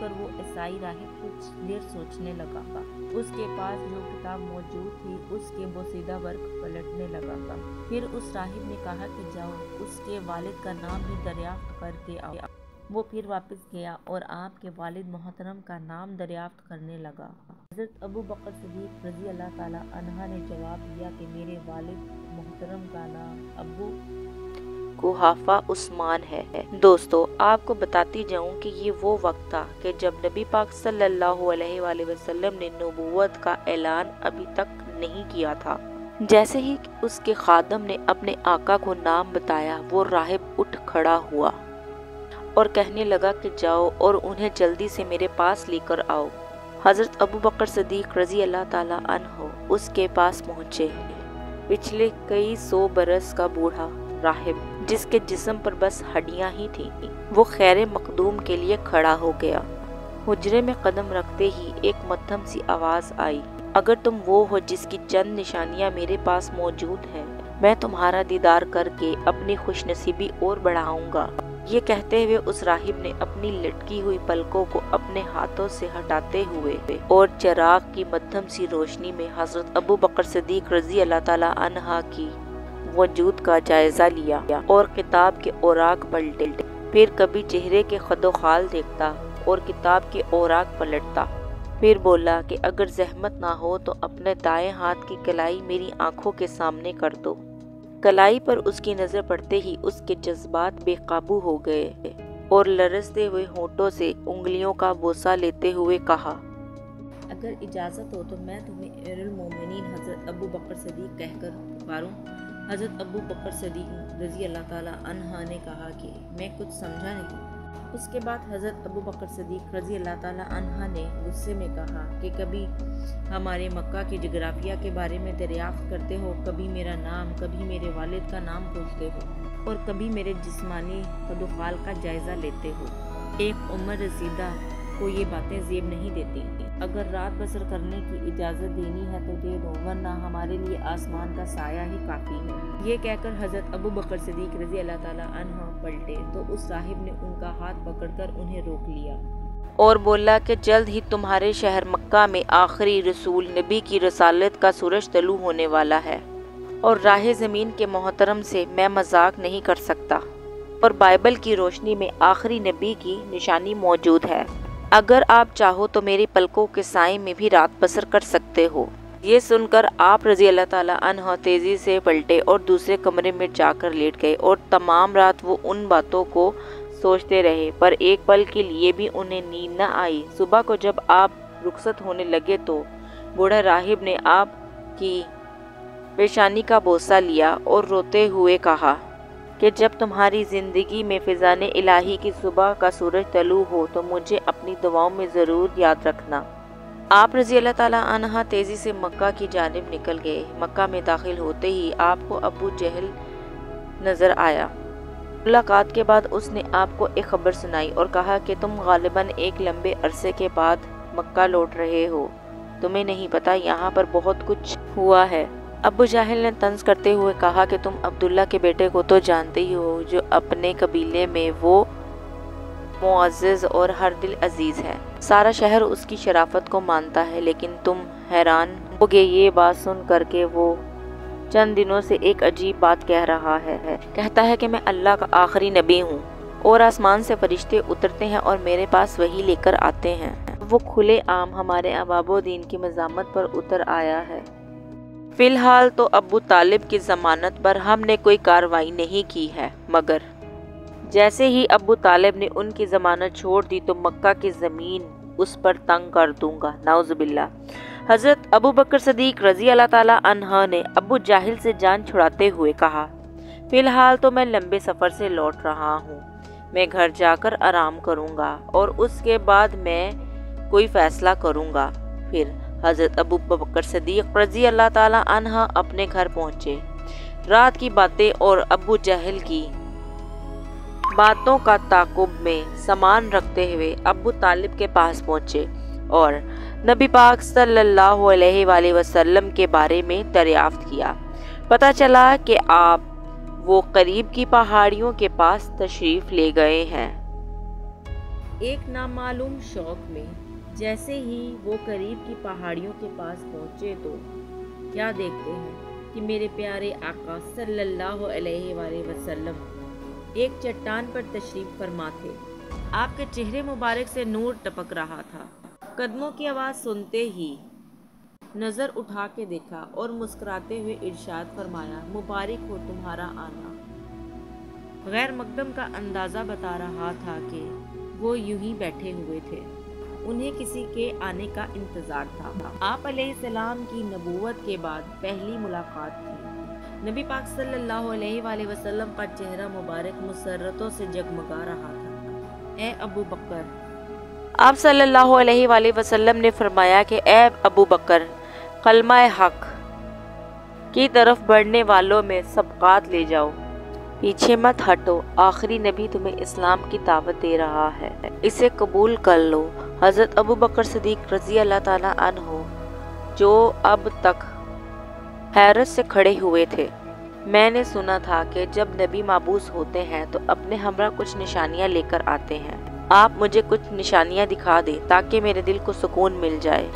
کر وہ عیسائی راہب کچھ دیر سوچنے لگا تھا۔ اس کے پاس جو کتاب موجود تھی اس کے بوسیدہ ورق پلٹنے لگا تھا۔ پھر اس راہب نے کہا کہ جاؤ اس کے والد کا نام بھی دریافت کر کے آؤ۔ وہ پھر واپس گیا اور آپ کے والد محترم کا نام دریافت کرنے لگا۔ حضرت ابو بکر صدیق رضی اللہ تعالیٰ عنہ نے جواب دیا کہ میرے والد محترم کا نام ابو قحافہ عثمان ہے۔ دوستو، آپ کو بتاتی جاؤں کہ یہ وہ وقت تھا کہ جب نبی پاک صلی اللہ علیہ وآلہ وسلم نے نبوت کا اعلان ابھی تک نہیں کیا تھا۔ جیسے ہی اس کے خادم نے اپنے آقا کو نام بتایا، وہ راہب اٹھ کھڑا ہوا اور کہنے لگا کہ جاؤ اور انہیں جلدی سے میرے پاس لے کر آؤ۔ حضرت ابو بکر صدیق رضی اللہ تعالیٰ عنہ اس کے پاس پہنچے۔ پچھلے کئی 100 برس کا بوڑھا راہب جس کے جسم پر بس ہڈیاں ہی تھیں، وہ خیر مقدوم کے لیے کھڑا ہو گیا۔ حجرے میں قدم رکھتے ہی ایک مدھم سی آواز آئی، اگر تم وہ ہو جس کی چند نشانیاں میرے پاس موجود ہیں، میں تمہارا دیدار کر کے اپنی خوش نصیبی اور بڑھاؤں گا۔ یہ کہتے ہوئے اس راہب نے اپنی لٹکی ہوئی پلکوں کو اپنے ہاتھوں سے ہٹاتے ہوئے اور چراغ کی مدھم سی روشنی میں حضرت ابو بکر صدیق رضی اللہ تعالیٰ عنہ کی وجود کا جائزہ لیا اور کتاب کے اوراق پلٹے، پھر کبھی چہرے کے خد و خال دیکھتا اور کتاب کے اوراق پلٹتا، پھر بولا کہ اگر زحمت نہ ہو تو اپنے دائیں ہاتھ کی کلائی میری آنکھوں کے سامنے کر دو۔ کلائی پر اس کی نظر پڑتے ہی اس کے جذبات بے قابو ہو گئے اور لرزتے ہوئے ہونٹوں سے انگلیوں کا بوسہ لیتے ہوئے کہا، اگر اجازت ہو تو میں تمہیں امیر المومنین حضرت ابو بکر صدیق کہہ کر پکاروں۔ حضرت ابو بکر صدیق رضی اللہ تعالیٰ عنہ نے کہا کہ میں کچھ سمجھا نہیں۔ اس کے بعد حضرت ابو بکر صدیق رضی اللہ تعالیٰ عنہ نے غصے میں کہا کہ کبھی ہمارے مکہ کے جغرافیہ کے بارے میں دریافت کرتے ہو، کبھی میرا نام، کبھی میرے والد کا نام پوچھتے ہو اور کبھی میرے جسمانی خد و خال کا جائزہ لیتے ہو۔ ایک عمر رسیدہ کو یہ باتیں زیب نہیں دیتی۔ اگر رات بسر کرنے کی اجازت دینی ہے تو دے دو، ورنہ ہمارے لیے آسمان کا سایہ ہی کافی ہے۔ یہ کہہ کر حضرت ابو بکر صدیق رضی اللہ تعالیٰ عنہ پلٹے تو اس راہب نے ان کا ہاتھ پکڑ کر انہیں روک لیا اور بولا کہ جلد ہی تمہارے شہر مکہ میں آخری رسول نبی کی رسالت کا سورج طلوع ہونے والا ہے، اور راہ زمین کے محترم سے میں مذاق نہیں کر سکتا، اور بائبل کی روشنی میں آخری نبی کی نشانی موجود ہے۔ اگر آپ چاہو تو میری پلکوں کے سائے میں بھی رات بسر کر سکتے ہو۔ یہ سن کر آپ رضی اللہ تعالیٰ عنہ تیزی سے پلٹے اور دوسرے کمرے میں جا کر لیٹ گئے، اور تمام رات وہ ان باتوں کو سوچتے رہے، پر ایک پل کے لیے بھی انہیں نیند نہ آئی۔ صبح کو جب آپ رخصت ہونے لگے تو بوڑھا راہب نے آپ کی پیشانی کا بوسہ لیا اور روتے ہوئے کہا کہ جب تمہاری زندگی میں فیضان الہی کی صبح کا سورج طلوع ہو تو مجھے اپنی دعاؤں میں ضرور یاد رکھنا۔ آپ رضی اللہ تعالیٰ عنہ تیزی سے مکہ کی جانب نکل گئے۔ مکہ میں داخل ہوتے ہی آپ کو ابو جہل نظر آیا۔ ملاقات کے بعد اس نے آپ کو ایک خبر سنائی اور کہا کہ تم غالباً ایک لمبے عرصے کے بعد مکہ لوٹ رہے ہو، تمہیں نہیں پتا یہاں پر بہت کچھ ہوا ہے۔ ابو جہل نے طنز کرتے ہوئے کہا کہ تم عبداللہ کے بیٹے کو تو جانتے ہی ہو، جو اپنے قبیلے میں وہ معزز اور ہر دل عزیز ہے، سارا شہر اس کی شرافت کو مانتا ہے، لیکن تم حیران ہوگے یہ بات سن کر کہ وہ چند دنوں سے ایک عجیب بات کہہ رہا ہے۔ کہتا ہے کہ میں اللہ کا آخری نبی ہوں اور آسمان سے فرشتے اترتے ہیں اور میرے پاس وحی لے کر آتے ہیں۔ وہ کھلے عام ہمارے آباب و دین کی مذمت پر اتر آیا ہے۔ فی الحال تو ابو طالب کی ضمانت پر ہم نے کوئی کارروائی نہیں کی ہے، مگر جیسے ہی ابو طالب نے ان کی ضمانت چھوڑ دی تو مکہ کی زمین اس پر تنگ کر دوں گا، نعوذ باللہ۔ حضرت ابو بکر صدیق رضی اللہ تعالیٰ عنہ نے ابو جاہل سے جان چھڑاتے ہوئے کہا، فی الحال تو میں لمبے سفر سے لوٹ رہا ہوں، میں گھر جا کر آرام کروں گا اور اس کے بعد میں کوئی فیصلہ کروں گا۔ پھر حضرت ابو بکر صدیق رضی اللہ تعالیٰ عنہ اپنے گھر پہنچے۔ رات کی باتیں اور ابو جہل کی باتوں کا تعاقب میں سامان رکھتے ہوئے ابو طالب کے پاس پہنچے اور نبی پاک صلی اللہ علیہ وآلہ وسلم کے بارے میں دریافت کیا۔ پتہ چلا کہ آپ وہ قریب کی پہاڑیوں کے پاس تشریف لے گئے ہیں۔ ایک نامعلوم شوق میں جیسے ہی وہ قریب کی پہاڑیوں کے پاس پہنچے تو کیا دیکھتے ہیں کہ میرے پیارے آقا صلی اللہ علیہ وآلہ وسلم ایک چٹان پر تشریف فرما تھے۔ آپ کے چہرے مبارک سے نور ٹپک رہا تھا۔ قدموں کی آواز سنتے ہی نظر اٹھا کے دیکھا اور مسکراتے ہوئے ارشاد فرمایا، مبارک ہو تمہارا آنا۔ غیر مقدم کا اندازہ بتا رہا تھا کہ وہ یوں ہی بیٹھے ہوئے تھے، انہیں کسی کے آنے کا انتظار تھا۔ آپ علیہ السلام کی نبوت کے بعد پہلی ملاقات تھی۔ نبی پاک صلی اللہ علیہ وآلہ وسلم کا چہرہ مبارک مسرتوں سے جگمگا رہا تھا۔ اے ابو بکر، آپ صلی اللہ علیہ وآلہ وسلم نے فرمایا کہ اے ابو بکر، کلمہ حق کی طرف بڑھنے والوں میں سبقات لے جاؤ، پیچھے مت ہٹو، آخری نبی تمہیں اسلام کی دعوت دے رہا ہے، اسے قبول کر لو۔ حضرت ابو بکر صدیق رضی اللہ تعالیٰ عنہ جو اب تک حیرت سے کھڑے ہوئے تھے، میں نے سنا تھا کہ جب نبی مبعوث ہوتے ہیں تو اپنے ہمراہ کچھ نشانیاں لے کر آتے ہیں، آپ مجھے کچھ نشانیاں دکھا دیں تاکہ میرے دل کو سکون مل جائے۔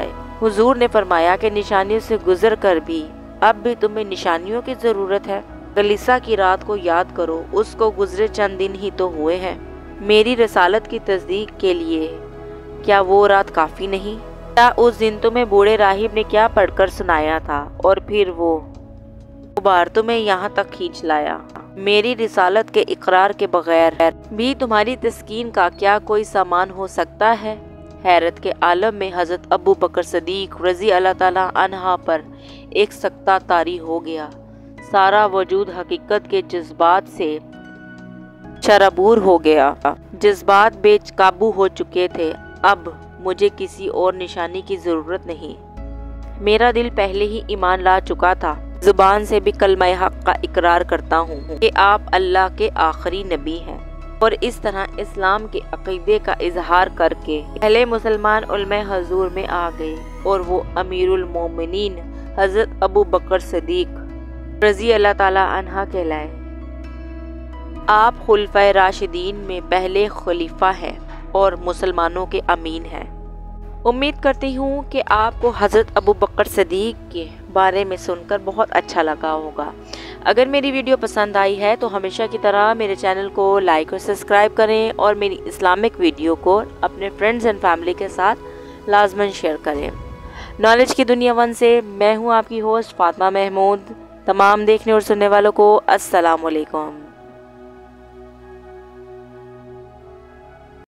حضور نے فرمایا کہ نشانیوں سے گزر کر بھی اب بھی تمہیں نشانیوں کی ضرورت ہے؟ کلیسا کی رات کو یاد کرو، اس کو گزرے چند دن ہی تو ہوئے ہیں۔ میری رسالت کی تصدیق کے لیے کیا وہ رات کافی نہیں؟ کیا اس دن تمہیں بوڑھے راہب نے کیا پڑھ کر سنایا تھا اور پھر وہ غبار تمہیں یہاں تک کھینچ لایا؟ میری رسالت کے اقرار کے بغیر بھی تمہاری تسکین کا کیا کوئی سامان ہو سکتا ہے؟ حیرت کے عالم میں حضرت ابو بکر صدیق رضی اللہ تعالیٰ عنہ پر ایک سکتہ طاری ہو گیا۔ سارا وجود حقیقت کے جذبات سے شرابور ہو گیا۔ جذبات بے قابو ہو چکے تھے۔ اب مجھے کسی اور نشانی کی ضرورت نہیں، میرا دل پہلے ہی ایمان لا چکا تھا۔ زبان سے بھی کلمہ حق کا اقرار کرتا ہوں کہ آپ اللہ کے آخری نبی ہیں، اور اس طرح اسلام کے عقیدے کا اظہار کر کے پہلے مسلمان علماء حضور میں آ گئے، اور وہ امیر المومنین حضرت ابو بکر صدیق رضی اللہ تعالیٰ عنہ کہلائے۔ آپ خلفائے راشدین میں پہلے خلیفہ ہیں اور مسلمانوں کے امین ہیں۔ امید کرتی ہوں کہ آپ کو حضرت ابو بکر صدیق کے بارے میں سن کر بہت اچھا لگا ہوگا۔ اگر میری ویڈیو پسند آئی ہے تو ہمیشہ کی طرح میرے چینل کو لائک اور سبسکرائب کریں، اور میری اسلامک ویڈیو کو اپنے فرینڈز اینڈ فیملی کے ساتھ لازماً شیئر کریں۔ نالج کی دنیا ون سے میں ہوں آپ کی ہوسٹ فاطمہ محمود۔ تمام دیکھنے اور سننے والوں کو السلام علیکم۔